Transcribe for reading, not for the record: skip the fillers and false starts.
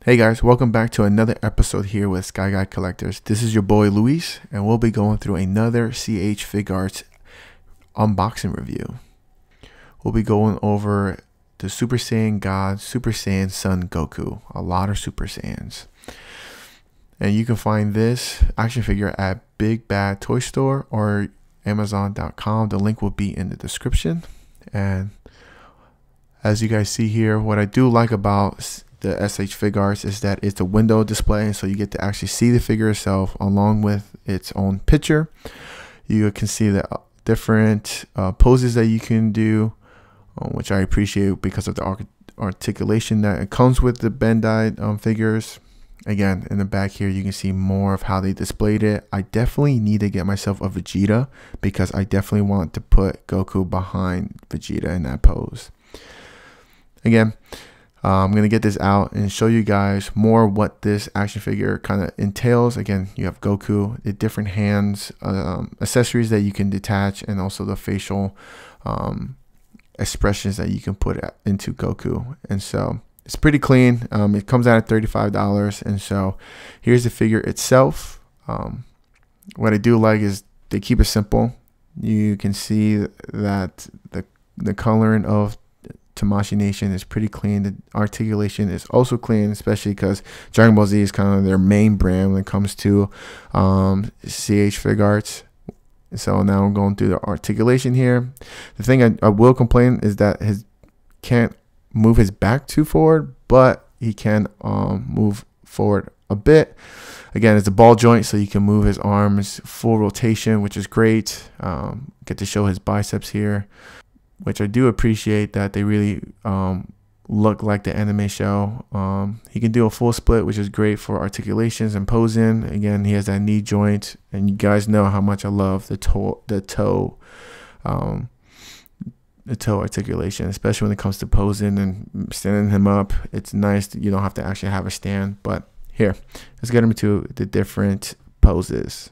Hey guys, welcome back to another episode here with Sky Guy Collectors. This is your boy Luis, and we'll be going through another SH Figuarts unboxing review. We'll be going over the Super Saiyan God, Super Saiyan Son Goku. A lot of Super Saiyans. And you can find this action figure at Big Bad Toy Store or Amazon.com. The link will be in the description. And as you guys see here, what I do like about the SH Figuarts is that it's a window display, so you get to actually see the figure itself along with its own picture. You can see the different poses that you can do, which I appreciate because of the articulation that it comes with the Bandai figures. Again, in the back here, you can see more of how they displayed it. I definitely need to get myself a Vegeta because I definitely want to put Goku behind Vegeta in that pose. Again, I'm going to get this out and show you guys more what this action figure kind of entails. Again, you have Goku, the different hands, accessories that you can detach, and also the facial expressions that you can put into Goku. And so it's pretty clean. It comes out at $35. And so here's the figure itself. What I do like is they keep it simple. You can see that the coloring of Tamashii Nation is pretty clean. The articulation is also clean, especially because Dragon Ball Z is kind of their main brand when it comes to SH Figuarts. So now I'm going through the articulation here. The thing I will complain is that his can't move his back too forward, but he can move forward a bit. Again, it's a ball joint, so you can move his arms full rotation, which is great. Get to show his biceps here, which I do appreciate that they really look like the anime show. He can do a full split, which is great for articulations and posing. Again, he has that knee joint, and you guys know how much I love the toe articulation, especially when it comes to posing and standing him up. It's nice that you don't have to actually have a stand. But here, let's get him to the different poses.